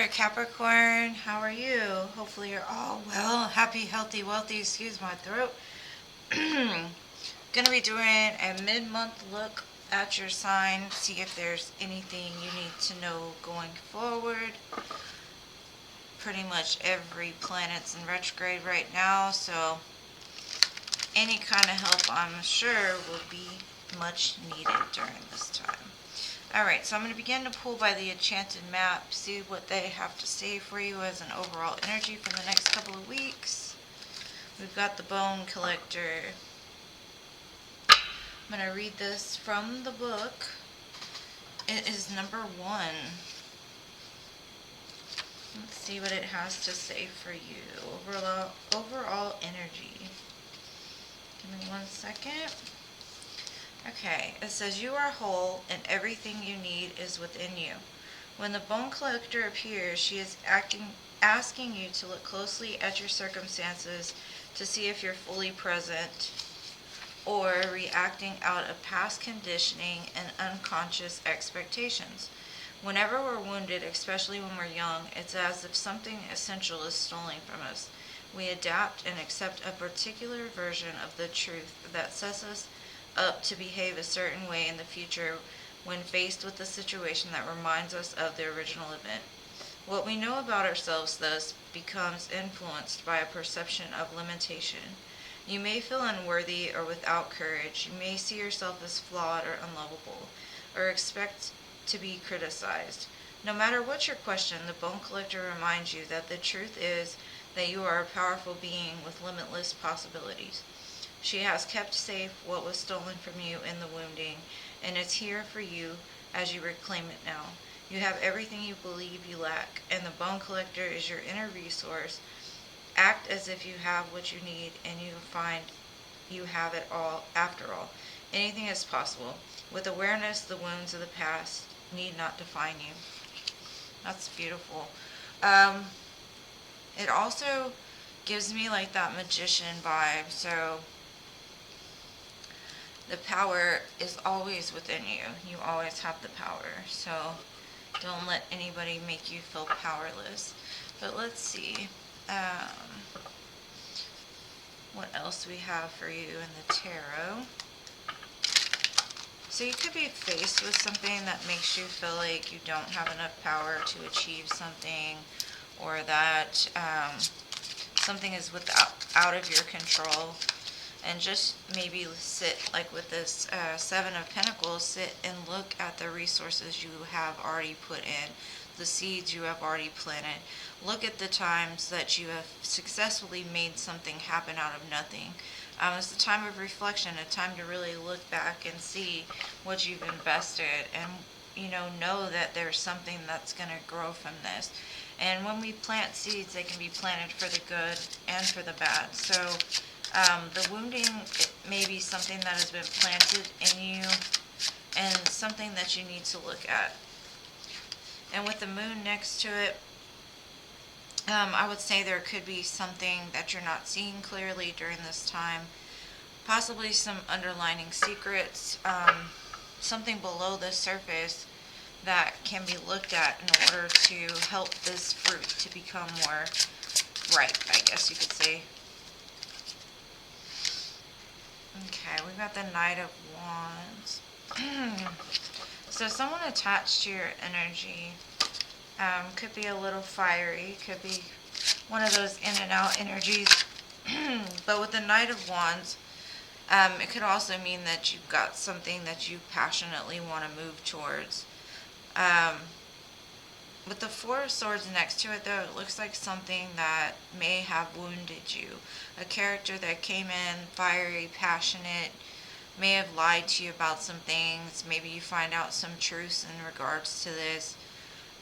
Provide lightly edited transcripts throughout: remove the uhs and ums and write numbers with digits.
there, Capricorn. How are you? Hopefully you're all well, happy, healthy, wealthy. Excuse my throat. Gonna be doing a mid-month look at your sign. See if there's anything you need to know going forward. Pretty much every planet's in retrograde right now, so any kind of help, I'm sure, will be much needed during this time. Alright, so I'm going to begin to pull by the enchanted map, see what they have to say for you as an overall energy for the next couple of weeks. We've got the bone collector. I'm going to read this from the book. It is number 1. Let's see what it has to say for you. Overall energy. Give me 1 second. Okay, it says you are whole and everything you need is within you. When the bone collector appears, she is asking you to look closely at your circumstances to see if you're fully present or reacting out of past conditioning and unconscious expectations. Whenever we're wounded, especially when we're young, it's as if something essential is stolen from us. We adapt and accept a particular version of the truth that sets us up to behave a certain way in the future when faced with a situation that reminds us of the original event. What we know about ourselves thus becomes influenced by a perception of limitation. You may feel unworthy or without courage. You may see yourself as flawed or unlovable, or expect to be criticized. No matter what your question, the bone collector reminds you that the truth is that you are a powerful being with limitless possibilities. She has kept safe what was stolen from you in the wounding, and it's here for you as you reclaim it now. You have everything you believe you lack, and the bone collector is your inner resource. Act as if you have what you need, and you find you have it all after all. Anything is possible. With awareness, the wounds of the past need not define you. That's beautiful. It also gives me like that magician vibe, so the power is always within you. You always have the power. So don't let anybody make you feel powerless. But let's see. What else we have for you in the tarot. So you could be faced with something that makes you feel like you don't have enough power to achieve something, or that something is out of your control. And just maybe sit, like with this 7 of Pentacles, sit and look at the resources you have already put in, the seeds you have already planted. Look at the times that you have successfully made something happen out of nothing. It's a time of reflection, a time to really look back and see what you've invested, and know that there's something that's going to grow from this. And when we plant seeds, they can be planted for the good and for the bad. So the wounding may be something that has been planted in you and something that you need to look at. And with the moon next to it, I would say there could be something that you're not seeing clearly during this time. Possibly some underlining secrets, something below the surface that can be looked at in order to help this fruit to become more ripe, I guess you could say. Okay, we've got the Knight of Wands. So someone attached to your energy could be a little fiery, could be one of those in and out energies. But with the Knight of Wands, it could also mean that you've got something that you passionately want to move towards. With the 4 of Swords next to it, though, it looks like something that may have wounded you. A character that came in fiery, passionate, may have lied to you about some things. Maybe you find out some truths in regards to this.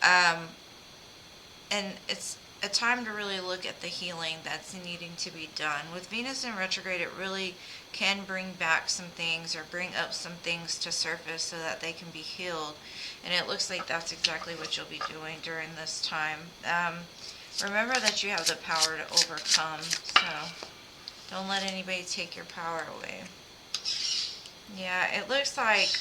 And it's a time to really look at the healing that's needing to be done. With Venus in retrograde, it really can bring back some things or bring up some things to surface so that they can be healed. And it looks like that's exactly what you'll be doing during this time. Remember that you have the power to overcome, so don't let anybody take your power away. Yeah, it looks like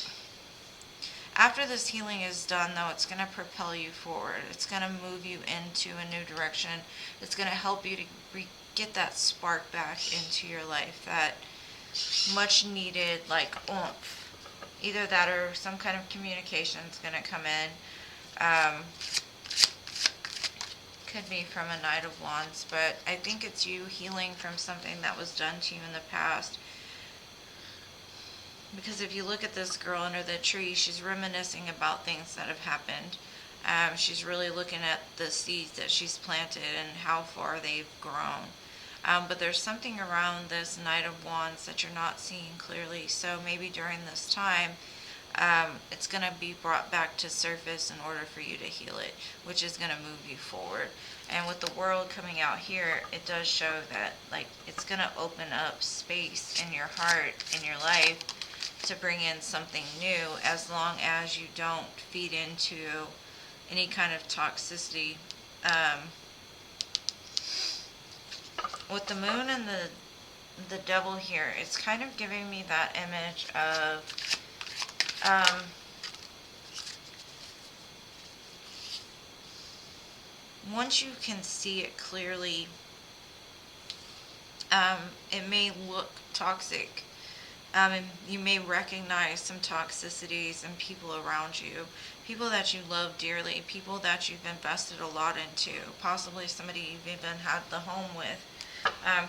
After this healing is done, though, it's going to propel you forward. It's going to move you into a new direction. It's going to help you to get that spark back into your life, that much needed, like, oomph. Either that or some kind of communication is going to come in. Could be from a Knight of Wands, but I think it's you healing from something that was done to you in the past. Because if you look at this girl under the tree, she's reminiscing about things that have happened. She's really looking at the seeds that she's planted and how far they've grown. But there's something around this Knight of Wands that you're not seeing clearly. So maybe during this time, it's going to be brought back to surface in order for you to heal it, which is going to move you forward. And with the World coming out here, it does show that, like, it's going to open up space in your heart, in your life, to bring in something new, as long as you don't feed into any kind of toxicity. With the Moon and the Devil here, it's kind of giving me that image of once you can see it clearly, it may look toxic. And you may recognize some toxicities in people around you, people that you love dearly, people that you've invested a lot into, possibly somebody you've even had the home with.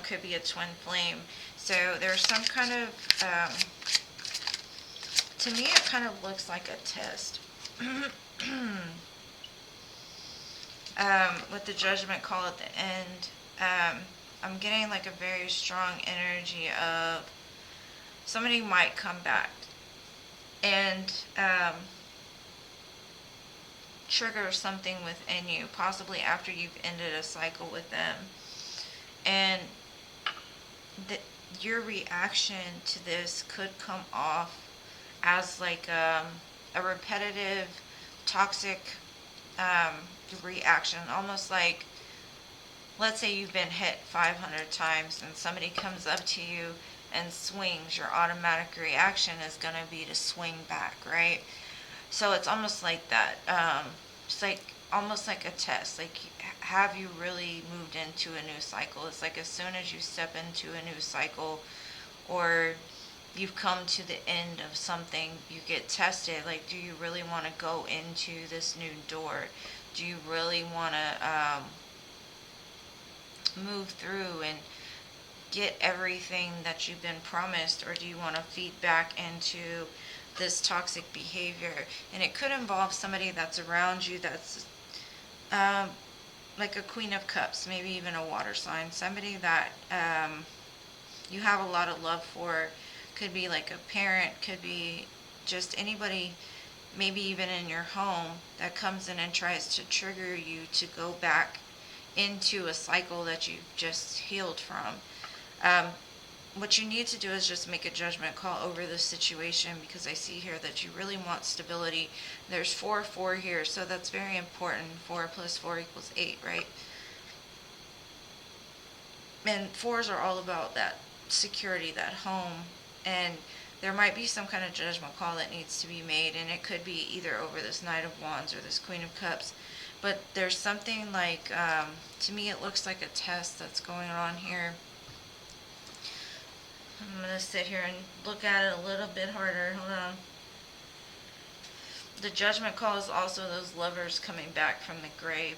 Could be a twin flame. So there's some kind of, to me it kind of looks like a test. With the judgment call at the end, I'm getting like a very strong energy of somebody might come back and trigger something within you, possibly after you've ended a cycle with them. And your reaction to this could come off as like a repetitive, toxic reaction. Almost like, let's say you've been hit 500 times and somebody comes up to you and swings. Your automatic reaction is going to be to swing back, right? So it's almost like that. It's like almost like a test. Like, have you really moved into a new cycle? It's like as soon as you step into a new cycle, or you've come to the end of something, you get tested. Like, do you really want to go into this new door? Do you really want to move through and get everything that you've been promised, or do you want to feed back into this toxic behavior? And it could involve somebody that's around you that's like a Queen of Cups, maybe even a water sign, somebody that you have a lot of love for. Could be like a parent, could be just anybody, maybe even in your home, that comes in and tries to trigger you to go back into a cycle that you've just healed from. What you need to do is just make a judgment call over this situation, because I see here that you really want stability. There's 4-4 here, so that's very important. 4 plus 4 equals 8, right? And 4s are all about that security, that home. And there might be some kind of judgment call that needs to be made, and it could be either over this Knight of Wands or this Queen of Cups. But there's something like, to me it looks like a test that's going on here. I'm going to sit here and look at it a little bit harder. Hold on. The judgment call is also those lovers coming back from the grave.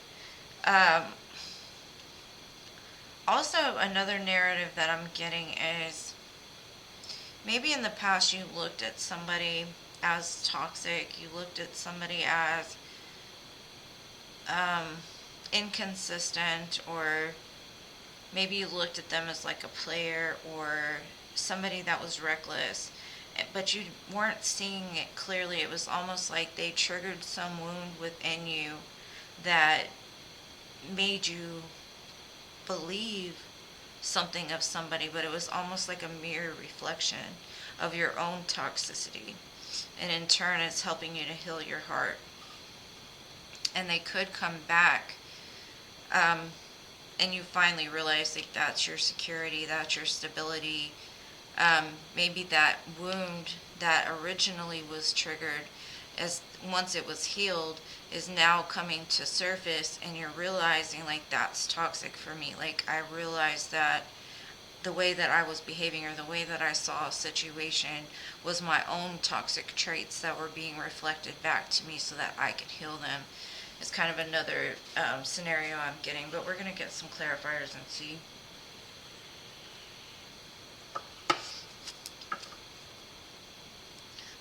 Also, another narrative that I'm getting is, maybe in the past you looked at somebody as toxic. You looked at somebody as inconsistent, or maybe you looked at them as like a player or somebody that was reckless, but you weren't seeing it clearly. It was almost like they triggered some wound within you that made you believe something of somebody, but it was almost like a mirror reflection of your own toxicity, and in turn it's helping you to heal your heart. And they could come back, and you finally realize that that's your security, that's your stability. Maybe that wound that originally was triggered, as once it was healed, is now coming to surface, and you're realizing like that's toxic for me. Like I realized that the way that I was behaving or the way that I saw a situation was my own toxic traits that were being reflected back to me so that I could heal them. It's kind of another scenario I'm getting, but we're going to get some clarifiers and see.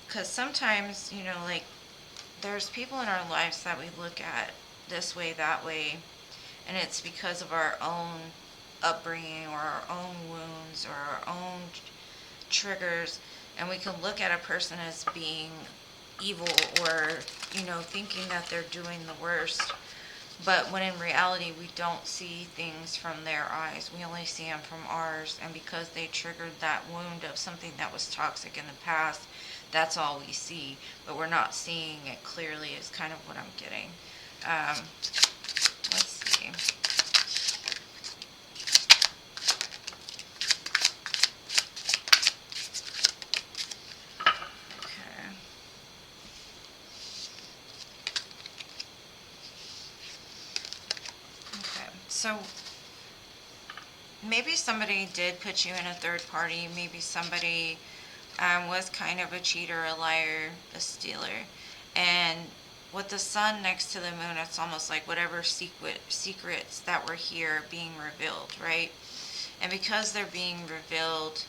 Because sometimes, like there's people in our lives that we look at this way, that way, and it's because of our own upbringing or our own wounds or our own triggers, and we can look at a person as being evil or thinking that they're doing the worst, but when in reality we don't see things from their eyes, we only see them from ours, and because they triggered that wound of something that was toxic in the past, that's all we see, but we're not seeing it clearly is kind of what I'm getting. Let's see. So maybe somebody did put you in a third party. Maybe somebody was kind of a cheater, a liar, a stealer. And with the sun next to the moon, it's almost like whatever secrets that were here being revealed, right? And because they're being revealed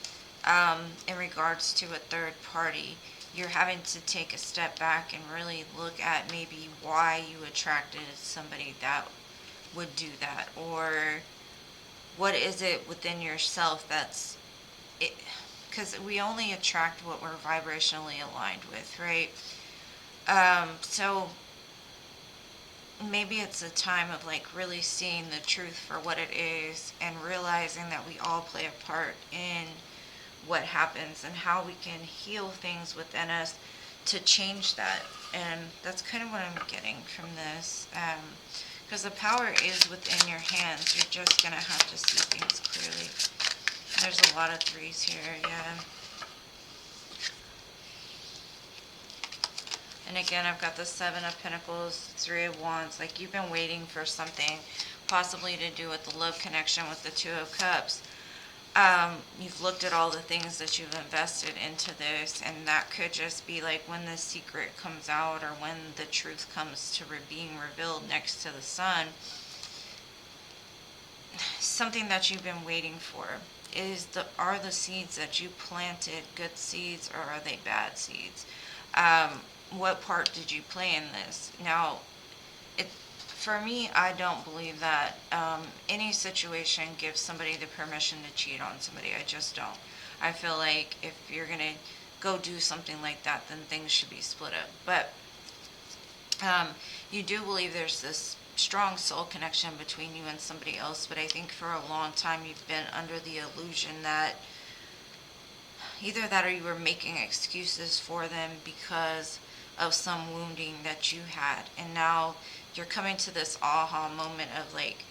in regards to a third party, you're having to take a step back and really look at maybe why you attracted somebody that would do that, or what is it within yourself that's it, because we only attract what we're vibrationally aligned with, right? So maybe it's a time of like really seeing the truth for what it is and realizing that we all play a part in what happens and how we can heal things within us to change that. And that's kind of what I'm getting from this. Because the power is within your hands. You're just going to have to see things clearly. There's a lot of threes here, yeah. And again, I've got the Seven of Pentacles, Three of Wands. Like you've been waiting for something possibly to do with the love connection with the Two of Cups. You've looked at all the things that you've invested into this, and that could just be like when the secret comes out or when the truth comes to being revealed next to the sun. Something that you've been waiting for are the seeds that you planted good seeds, or are they bad seeds? What part did you play in this? Now, for me, I don't believe that any situation gives somebody the permission to cheat on somebody. I just don't. I feel like if you're going to go do something like that, then things should be split up. But you do believe there's this strong soul connection between you and somebody else, but I think for a long time you've been under the illusion that either that or you were making excuses for them because of some wounding that you had, and now you're coming to this aha moment of like,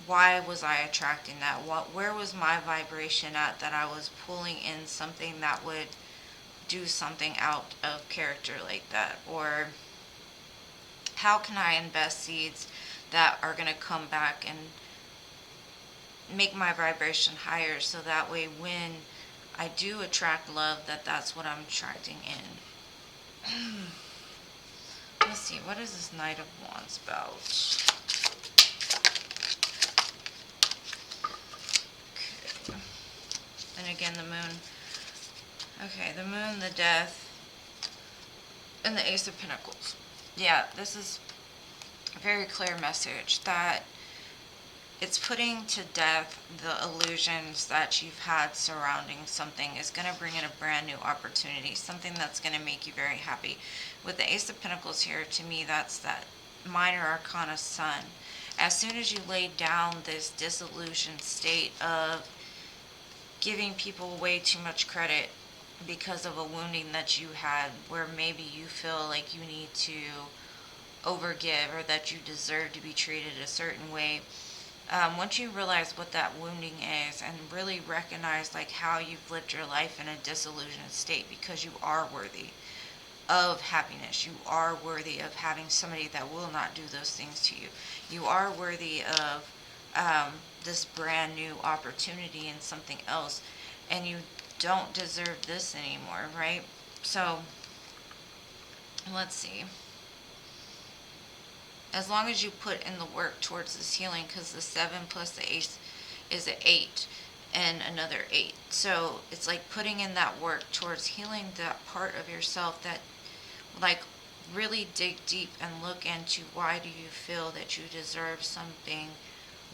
why was I attracting that? Where was my vibration at that I was pulling in something that would do something out of character like that? Or how can I invest seeds that are going to come back and make my vibration higher, so that way when I do attract love, that's what I'm attracting in. Let's see, what is this Knight of Wands about? Okay. And again, the moon. Okay, the moon, the death, and the Ace of Pentacles. Yeah, this is a very clear message that it's putting to death the illusions that you've had surrounding something. Is going to bring in a brand new opportunity, something that's going to make you very happy. With the Ace of Pentacles here, to me, that's that minor arcana sun. As soon as you lay down this disillusioned state of giving people way too much credit because of a wounding that you had, where maybe you feel like you need to overgive or that you deserve to be treated a certain way, once you realize what that wounding is and really recognize like how you've lived your life in a disillusioned state, because you are worthy. of happiness. You are worthy of having somebody that will not do those things to you. You are worthy of this brand new opportunity and something else, and you don't deserve this anymore, right? So let's see. As long as you put in the work towards this healing, because the 7 plus the 8 is an 8 and another 8. So it's like putting in that work towards healing that part of yourself that, like, really dig deep and look into why do you feel that you deserve something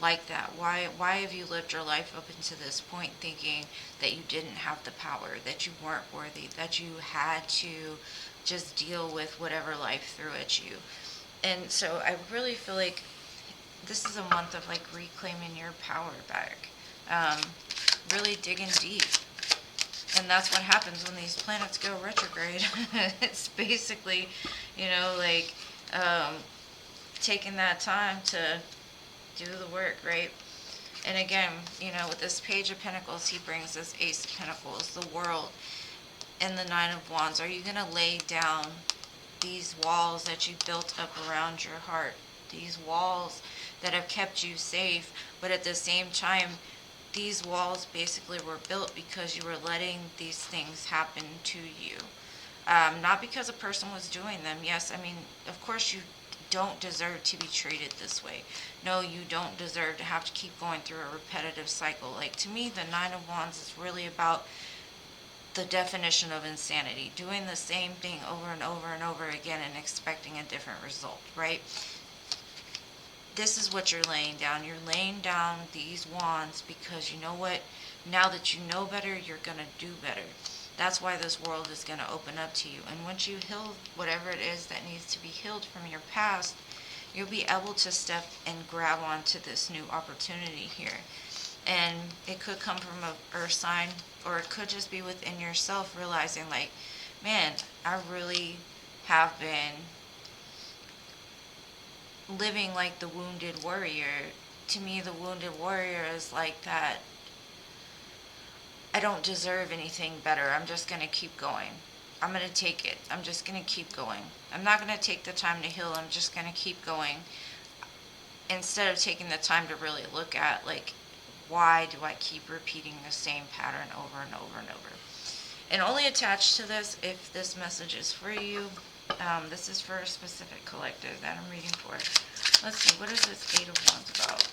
like that? Why have you lived your life up until this point thinking that you didn't have the power, that you weren't worthy, that you had to just deal with whatever life threw at you? And so I really feel like this is a month of like reclaiming your power back, really digging deep. And that's what happens when these planets go retrograde. It's basically, like taking that time to do the work, right? And again, with this Page of Pentacles, he brings this Ace of Pentacles, the World, and the Nine of Wands. Are you going to lay down these walls that you built up around your heart? These walls that have kept you safe, but at the same time, these walls basically were built because you were letting these things happen to you. Not because a person was doing them. Yes, I mean, of course you don't deserve to be treated this way. No, you don't deserve to have to keep going through a repetitive cycle. Like, to me, the Nine of Wands is really about the definition of insanity. Doing the same thing over and over and over again and expecting a different result, right? This is what you're laying down. You're laying down these wands because you know what? Now that you know better, you're going to do better. That's why this world is going to open up to you. And once you heal whatever it is that needs to be healed from your past, you'll be able to step and grab onto this new opportunity here. And it could come from a earth sign, or it could just be within yourself, realizing like, man, I really have been living like the wounded warrior. To me, the wounded warrior is like that. I don't deserve anything better. I'm just going to keep going. I'm going to take it. I'm just going to keep going. I'm not going to take the time to heal. I'm just going to keep going. Instead of taking the time to really look at, like, why do I keep repeating the same pattern over and over and over? And only attached to this, if this message is for you, this is for a specific collective that I'm reading for. Let's see, what is this Eight of Wands about?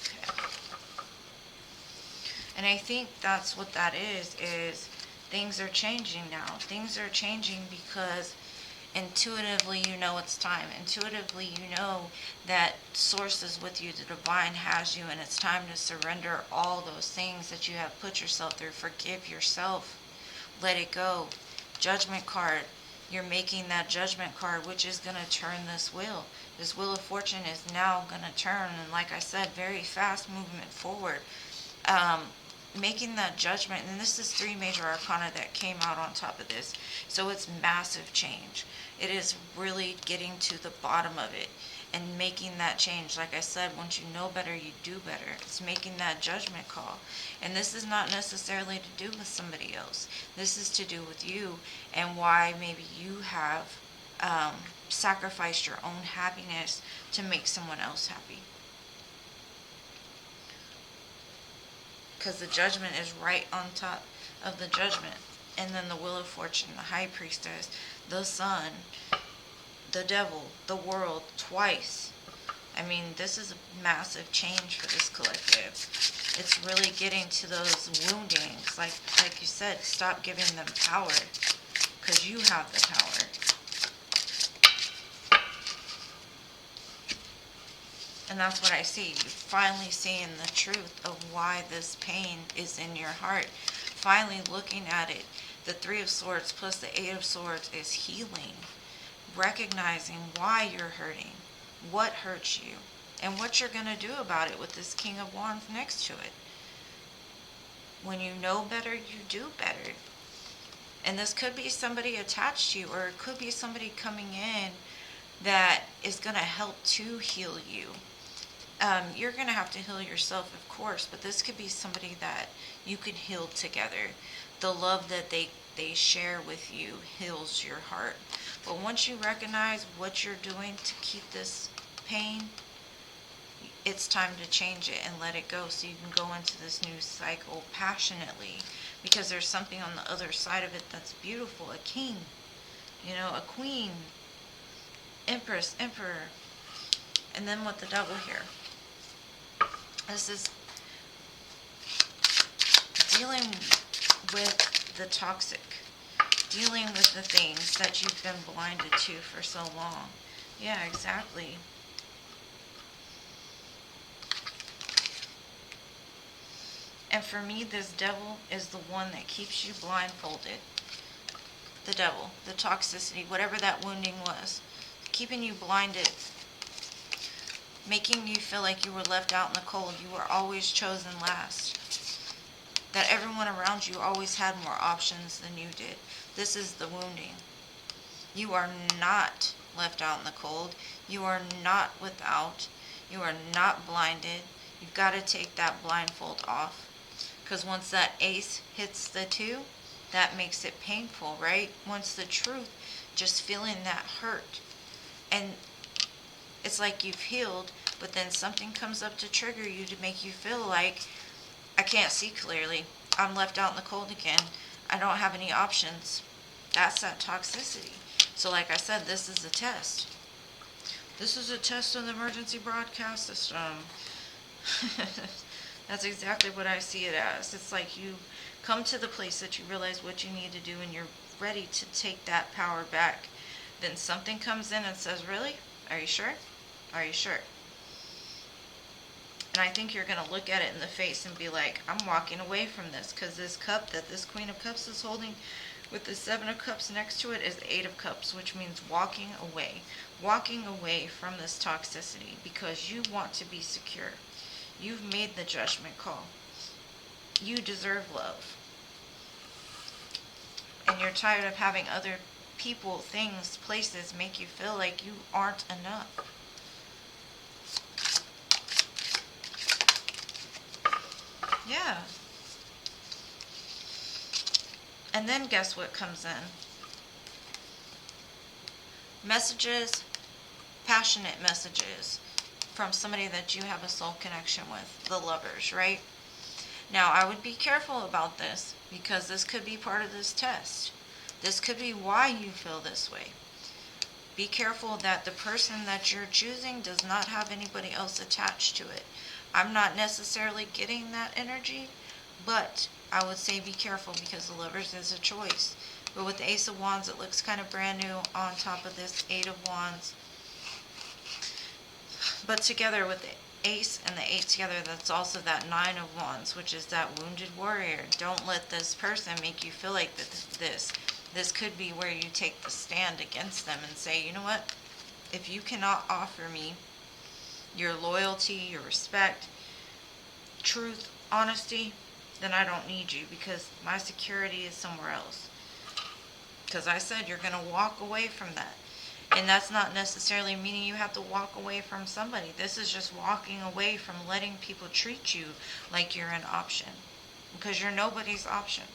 Okay. And I think that's what that is things are changing now. Things are changing because intuitively you know it's time. Intuitively you know that source is with you, the divine has you, and it's time to surrender all those things that you have put yourself through. Forgive yourself. Let it go. Judgment card. You're making that judgment card, which is going to turn this wheel. This wheel of fortune is now going to turn, and like I said, very fast movement forward. Making that judgment, and this is 3 major arcana that came out on top of this, so it's massive change. It is really getting to the bottom of it and making that change. Like I said, once you know better, you do better. It's making that judgment call, and this is not necessarily to do with somebody else. This is to do with you and why maybe you have sacrificed your own happiness to make someone else happy. Because the judgment is right on top of the judgment. And then the Wheel of Fortune, the High Priestess, the Sun, the Devil, the World, twice. I mean, this is a massive change for this collective. It's really getting to those woundings. Like you said, stop giving them power. Because you have the power. And that's what I see. You're finally seeing the truth of why this pain is in your heart. Finally looking at it. The 3 of Swords plus the 8 of Swords is healing. Recognizing why you're hurting. What hurts you. And what you're going to do about it with this King of Wands next to it. When you know better, you do better. And this could be somebody attached to you, or it could be somebody coming in that is going to help to heal you. You're going to have to heal yourself, of course, but this could be somebody that you could heal together. The love that they share with you heals your heart. But once you recognize what you're doing to keep this pain, it's time to change it and let it go so you can go into this new cycle passionately, because there's something on the other side of it that's beautiful. A king, a queen, empress, emperor. And then with the devil here, this is dealing with the toxic, dealing with the things that you've been blinded to for so long. Yeah, exactly. And for me, this devil is the one that keeps you blindfolded. The devil, the toxicity, whatever that wounding was, keeping you blinded, making you feel like you were left out in the cold. You were always chosen last. That everyone around you always had more options than you did. This is the wounding. You are not left out in the cold. You are not without. You are not blinded. You've got to take that blindfold off. Because once that ace hits the 2, that makes it painful, right? Once the truth, just feeling that hurt. And it's like you've healed, but then something comes up to trigger you to make you feel like, I can't see clearly. I'm left out in the cold again. I don't have any options. That's that toxicity. So like I said, this is a test. This is a test of the emergency broadcast system. That's exactly what I see it as. It's like you come to the place that you realize what you need to do and you're ready to take that power back. Then something comes in and says, really? Are you sure? Are you sure? And I think you're going to look at it in the face and be like, I'm walking away from this, because this cup that this Queen of Cups is holding with the 7 of Cups next to it is the 8 of Cups, which means walking away. Walking away from this toxicity because you want to be secure. You've made the judgment call. You deserve love. And you're tired of having other people, things, places make you feel like you aren't enough. Yeah. And then guess what comes in? Messages, passionate messages from somebody that you have a soul connection with, the lovers, right? Now, I would be careful about this because this could be part of this test. This could be why you feel this way. Be careful that the person that you're choosing does not have anybody else attached to it. I'm not necessarily getting that energy, but I would say be careful because the lovers is a choice. But with the Ace of Wands, it looks kind of brand new on top of this 8 of Wands. But together with the Ace and the 8 together, that's also that 9 of Wands, which is that wounded warrior. Don't let this person make you feel like this could be where you take the stand against them and say, you know what? If you cannot offer me your loyalty, your respect, truth, honesty, then I don't need you because my security is somewhere else. Because I said you're going to walk away from that. And that's not necessarily meaning you have to walk away from somebody. This is just walking away from letting people treat you like you're an option. Because you're nobody's option.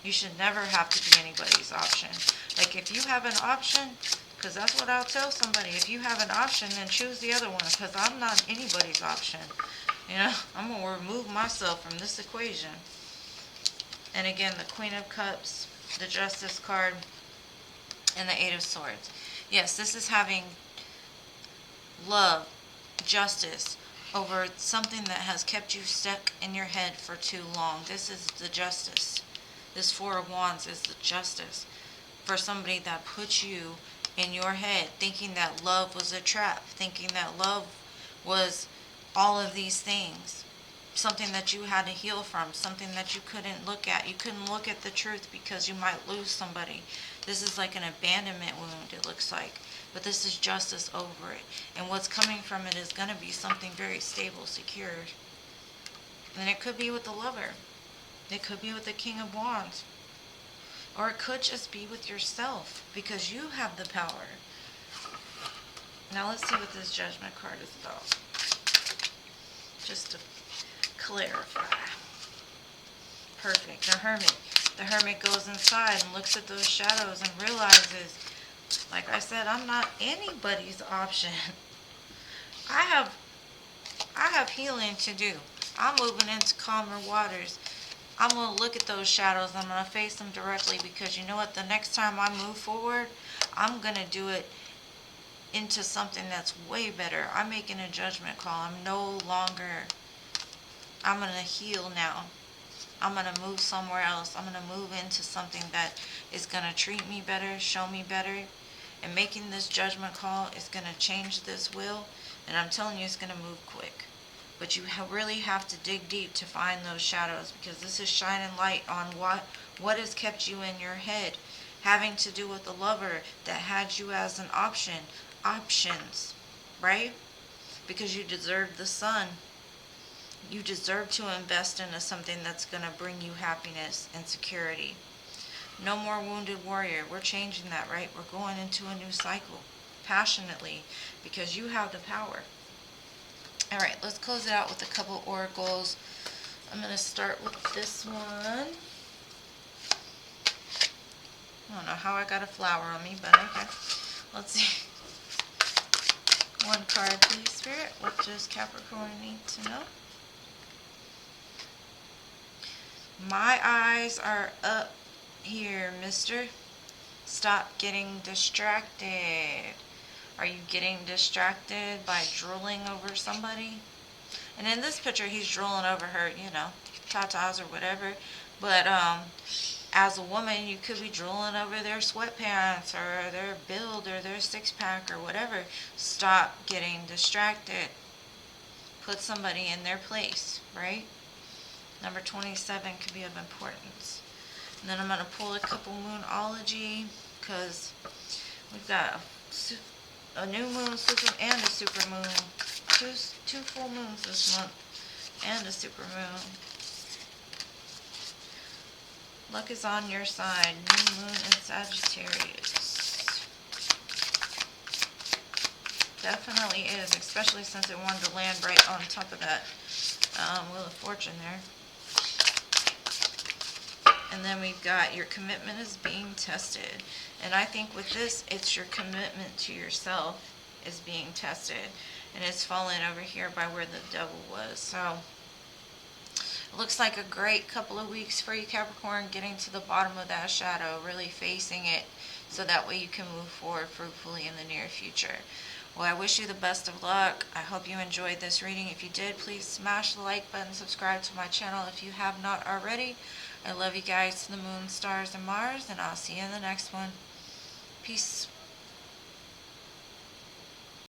You should never have to be anybody's option. Like if you have an option, because that's what I'll tell somebody. If you have an option, then choose the other one. Because I'm not anybody's option. I'm going to remove myself from this equation. And again, the Queen of Cups, the Justice card, and the 8 of Swords. Yes, this is having love, justice over something that has kept you stuck in your head for too long. This is the justice. This 4 of Wands is the justice for somebody that put you in your head thinking that love was a trap, thinking that love was all of these things. Something that you had to heal from, something that you couldn't look at. You couldn't look at the truth because you might lose somebody. This is like an abandonment wound, it looks like. But this is justice over it. And what's coming from it is going to be something very stable, secured. And it could be with the lover. It could be with the King of Wands. Or it could just be with yourself because you have the power. Now let's see what this Judgment card is about. Just to clarify. Perfect. The Hermit. The Hermit goes inside and looks at those shadows and realizes, like I said, I'm not anybody's option. I have healing to do. I'm moving into calmer waters. I'm going to look at those shadows. I'm going to face them directly, because you know what? The next time I move forward, I'm going to do it into something that's way better. I'm making a judgment call. I'm going to heal now. I'm going to move somewhere else. I'm going to move into something that is going to treat me better, show me better. And making this judgment call is going to change this will. And I'm telling you, it's going to move quick. But you really have to dig deep to find those shadows, because this is shining light on what has kept you in your head, having to do with the lover that had you as an option. Options, right? Because you deserve the sun. You deserve to invest into something that's going to bring you happiness and security. No more wounded warrior. We're changing that, right? We're going into a new cycle passionately, because you have the power. All right, let's close it out with a couple oracles. I'm going to start with this one. I don't know how I got a flower on me, but okay. Let's see. One card, please, Spirit. What does Capricorn need to know? My eyes are up here, mister. Stop getting distracted. Are you getting distracted by drooling over somebody? And in this picture, he's drooling over her, tatas or whatever. But as a woman, you could be drooling over their sweatpants or their build or their six-pack or whatever. Stop getting distracted. Put somebody in their place, right? Number 27 could be of importance. And then I'm going to pull a couple moonology, because we've got a new moon, and a super moon. Two full moons this month, and a super moon. Luck is on your side. New moon in Sagittarius. Definitely is, especially since it wanted to land right on top of that Wheel of Fortune there. And then we've got your commitment is being tested. And I think with this, it's your commitment to yourself is being tested. And it's falling over here by where the devil was. So it looks like a great couple of weeks for you, Capricorn, getting to the bottom of that shadow, really facing it, so that way you can move forward fruitfully in the near future. Well, I wish you the best of luck. I hope you enjoyed this reading. If you did, please smash the like button, subscribe to my channel if you have not already. I love you guys to the moon, stars, and Mars, and I'll see you in the next one. Peace.